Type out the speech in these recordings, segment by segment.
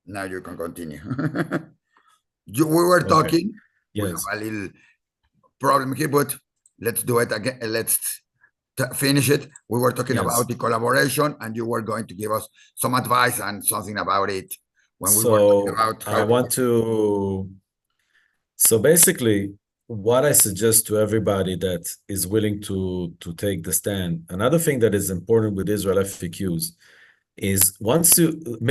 Now you can continue. We were Okay. talking. We have Yes. a little problem here, but let's do it again. Let's finish it. We were talking about Yes. the collaboration, and you were going to give us some advice and something about it when we were talking So about I how to. want to, so basically, what I suggest to everybody that is willing to take the stand, another thing that is important with Israel FAQs is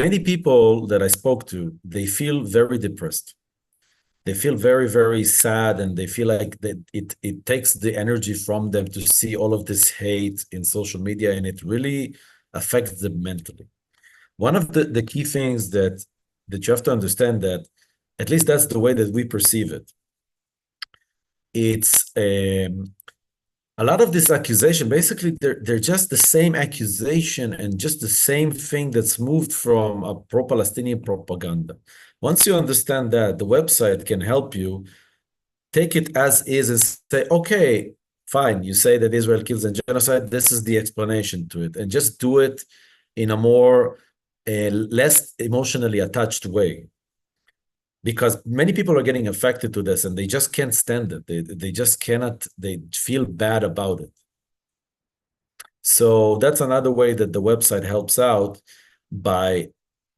many people that I spoke to, they feel very depressed. They feel very, very sad, and they feel like that it takes the energy from them to see all of this hate in social media, and it really affects them mentally. One of the key things that you have to understand, that at least that's the way that we perceive it. It's a lot of this accusation, basically they're just the same accusation and just the same thing that's moved from a pro-Palestinian propaganda. Once you understand that, the website can help you take it as is and say, okay, fine, you say that Israel kills and genocide, this is the explanation to it, and just do it in a more less emotionally attached way. Because many people are getting affected to this and they just can't stand it. They just cannot, they feel bad about it. So that's another way that the website helps out, by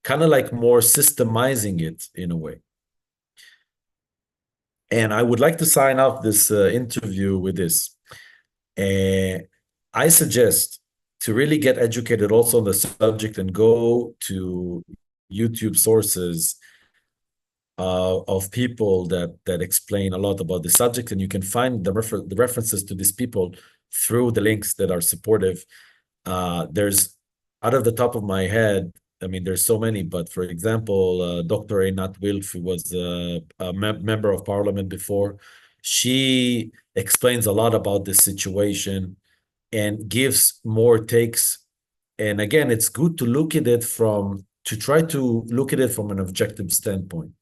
kind of like more systemizing it in a way. And I would like to sign off this interview with this. I suggest to really get educated also on the subject and go to YouTube sources of people that explain a lot about the subject, and you can find the references to these people through the links that are supportive. There's, out of the top of my head, I mean, there's so many, but for example, Dr. Einat Wilf, who was a member of parliament before, she explains a lot about this situation and gives more takes. And again, it's good to try to look at it from an objective standpoint,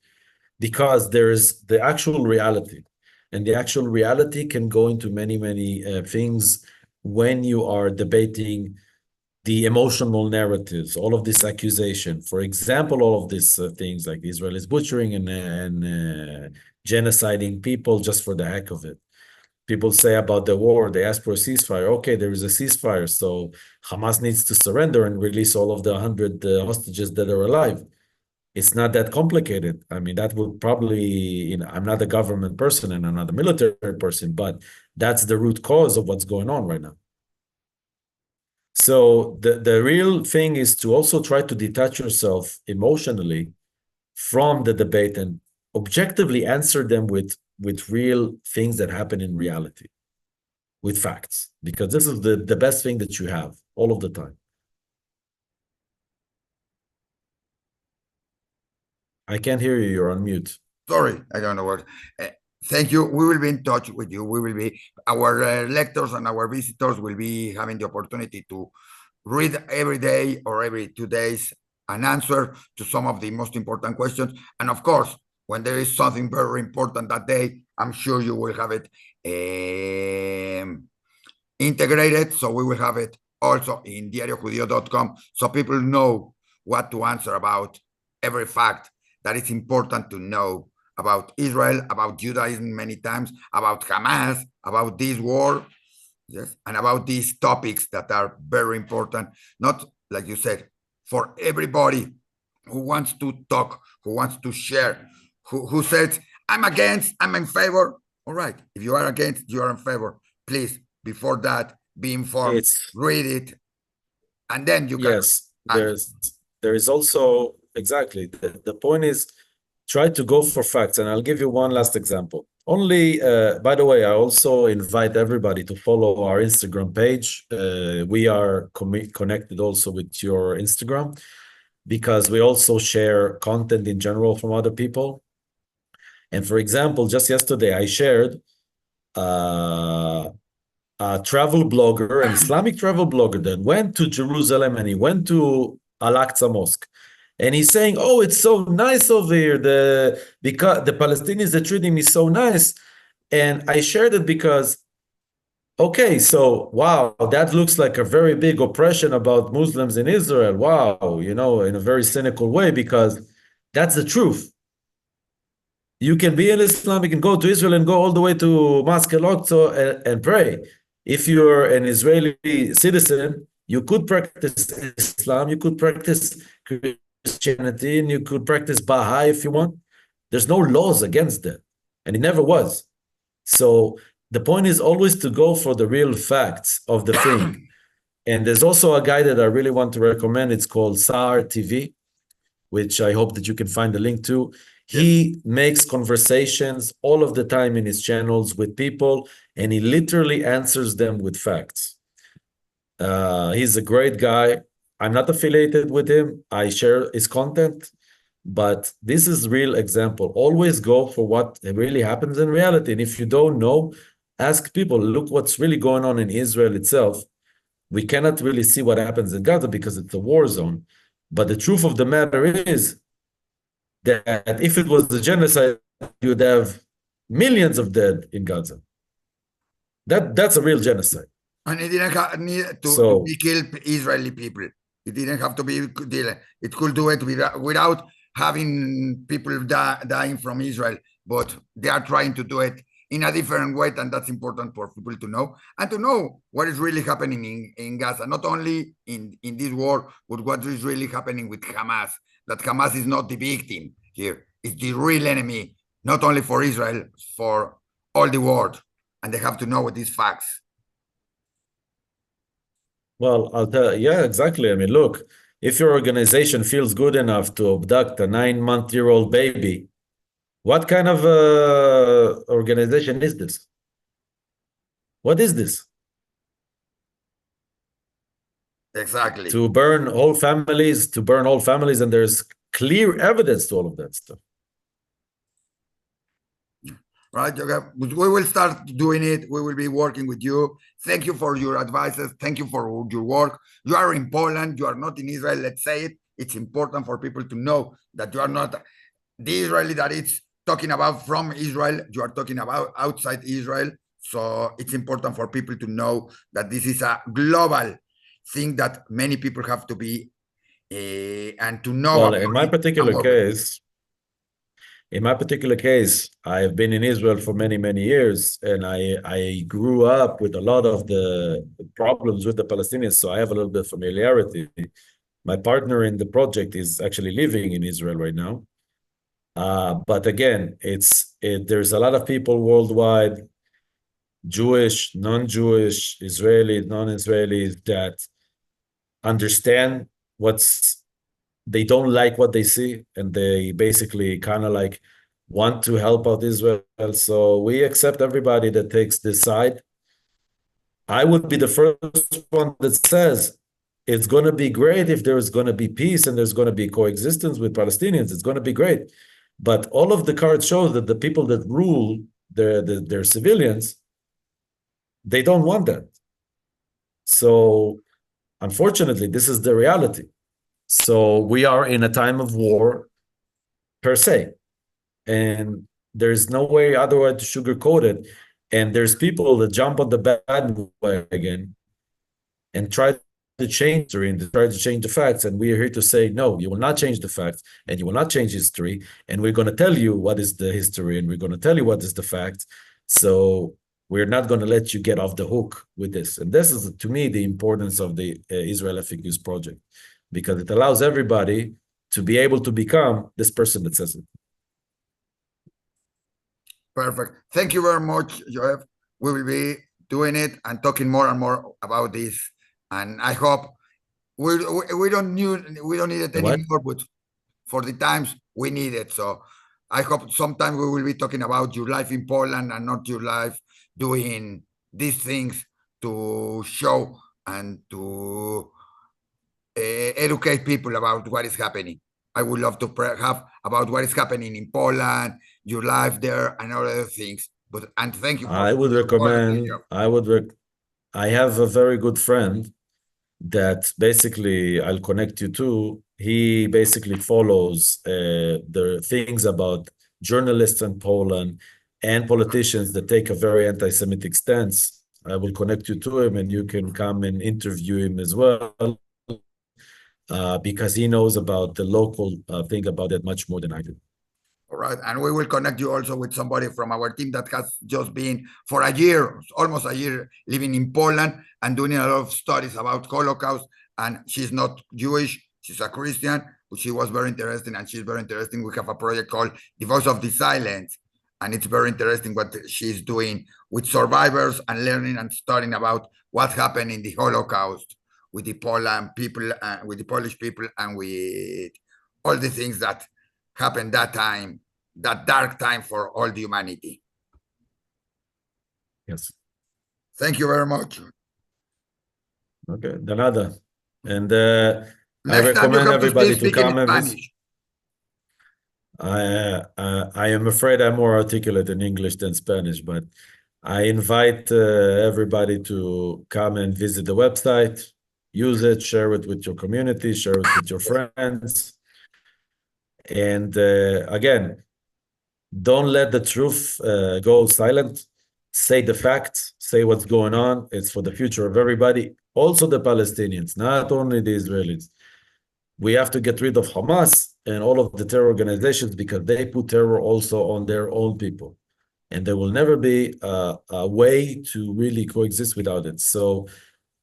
because there's the actual reality, and the actual reality can go into many, many things when you are debating the emotional narratives, all of this accusation. For example, all of these things like Israel is butchering and genociding people just for the heck of it. People say about the war, they ask for a ceasefire. Okay, there is a ceasefire, so Hamas needs to surrender and release all of the 100 hostages that are alive. It's not that complicated. I mean, that would probably, I'm not a government person and I'm not a military person, but that's the root cause of what's going on right now. So the real thing is to also try to detach yourself emotionally from the debate and objectively answer them with real things that happen in reality, with facts, because this is the best thing that you have all of the time. I can't hear you. You're on mute. Sorry, I don't know what. Thank you. We will be in touch with you. We will be, our lectors and our visitors will be having the opportunity to read every day or every 2 days an answer to some of the most important questions. And of course, when there is something very important that day, I'm sure you will have it integrated. So we will have it also in diariojudío.com, so people know what to answer about every fact that is important to know about Israel, about Judaism many times, about Hamas, about this war, yes, and about these topics that are very important, not, like you said, for everybody who wants to talk, who wants to share, who says, I'm against, I'm in favor. All right, if you are against, you are in favor. Please, before that, be informed, It's read it, and then you can Yes, answer. there is also, exactly, the point is, try to go for facts. And I'll give you one last example. Only, by the way, I also invite everybody to follow our Instagram page. We are connected also with your Instagram, because we also share content in general from other people. And for example, just yesterday, I shared a travel blogger, an Islamic travel blogger, that went to Jerusalem and he went to Al-Aqsa Mosque. And he's saying, oh, it's so nice over here. Because the Palestinians are treating me so nice. And I shared it because, okay, so wow, that looks like a very big oppression about Muslims in Israel. Wow, in a very cynical way, because That's the truth. You can be an Islam, you can go to Israel and go all the way to Mosque Al-Aqsa and pray. If you're an Israeli citizen, you could practice Islam, you could practice Christianity, and you could practice Baha'i if you want. There's no laws against that, and it never was. So the point is always to go for the real facts of the thing. And there's also a guy that I really want to recommend. It's called SAR TV, which I hope that you can find the link to. He makes conversations all of the time in his channels with people, and he literally answers them with facts. He's a great guy. I'm not affiliated with him. I share his content, but this is a real example. Always go for what really happens in reality. And if you don't know, ask people, look what's really going on in Israel itself. We cannot really see what happens in Gaza because it's a war zone. But the truth of the matter is that if it was a genocide, you'd have millions of dead in Gaza. That's a real genocide. And it didn't need to be killed Israeli people. It didn't have to be. It could do it without having people dying from Israel. But they are trying to do it in a different way, and that's important for people to know, and to know what is really happening in Gaza, not only in this war, but what is really happening with Hamas, that Hamas is not the victim here. It's the real enemy, not only for Israel, for all the world, and they have to know these facts. Well, I'll tell you, yeah, exactly. I mean, look, if your organization feels good enough to abduct a 9-month-old baby, what kind of organization is this? What is this? Exactly. To burn whole families, and there's clear evidence to all of that stuff. Right, we will start doing it. We will be working with you. Thank you for your advices. Thank you for your work. You are in Poland. You are not in Israel. Let's say it. It's important for people to know that you are not the Israeli that it's talking about from Israel. You are talking about outside Israel. So it's important for people to know that this is a global thing that many people have to be and to know. Well, in my particular case, I've been in Israel for many, many years, and I grew up with a lot of the problems with the Palestinians, so I have a little bit of familiarity. My partner in the project is actually living in Israel right now. But again, there's a lot of people worldwide, Jewish, non-Jewish, Israeli, non-Israelis, that understand they don't like what they see, and they basically kind of like want to help out Israel. So we accept everybody that takes this side. I would be the first one that says it's going to be great if there's going to be peace and there's going to be coexistence with Palestinians. It's going to be great. But all of the cards show that the people that rule their civilians, they don't want that. So unfortunately, this is the reality. So we are in a time of war per se, and there's no way otherwise to sugarcoat it. And there's people that jump on the bandwagon and try to change history and try to change the facts. And we are here to say, no, you will not change the facts, and you will not change history. And we're going to tell you what is the history, and we're going to tell you what is the facts. So we're not going to let you get off the hook with this. And this is, to me, the importance of the Isarel FAQS project, because it allows everybody to be able to become this person that says it. Perfect. Thank you very much, Joel. We will be doing it and talking more and more about this. And I hope we don't need it anymore, but for the times we need it. So I hope sometime we will be talking about your life in Poland and not your life doing these things to show and to educate people about what is happening. I would love to have about what is happening in Poland, your life there, and other things. And thank you. I would recommend. I have a very good friend that basically I'll connect you to. He basically follows the things about journalists in Poland and politicians that take a very anti-Semitic stance. I will connect you to him, and you can come and interview him as well. because he knows about the local thing about it much more than I do. All right. And we will connect you also with somebody from our team that has just been for a year, almost a year, living in Poland and doing a lot of studies about Holocaust. And she's not Jewish, she's a Christian, but she was very interesting, and she's very interesting. We have a project called The Voice of the Silence, and it's very interesting what she's doing with survivors and learning and studying about what happened in the Holocaust with the Poland people, with the Polish people, and with all the things that happened that time, that dark time for all the humanity. Yes. Thank you very much. Okay, de nada. And I Next time you recommend have to everybody speak to in come and visit. Spanish. I am afraid I'm more articulate in English than Spanish, but I invite everybody to come and visit the website, use it, share it with your community, share it with your friends. And again, don't let the truth go silent. Say the facts, say what's going on. It's for the future of everybody, also the Palestinians, not only the Israelis. We have to get rid of Hamas and all of the terror organizations because they put terror also on their own people. And there will never be a way to really coexist without it. So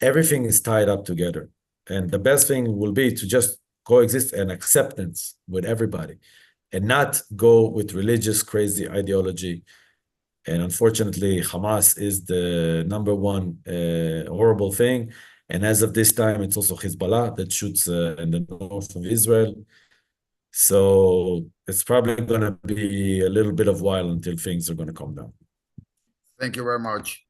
everything is tied up together. And the best thing will be to just coexist and acceptance with everybody and not go with religious crazy ideology. And unfortunately, Hamas is the number one horrible thing. And as of this time, it's also Hezbollah that shoots in the north of Israel. So it's probably going to be a little bit of while until things are going to calm down. Thank you very much.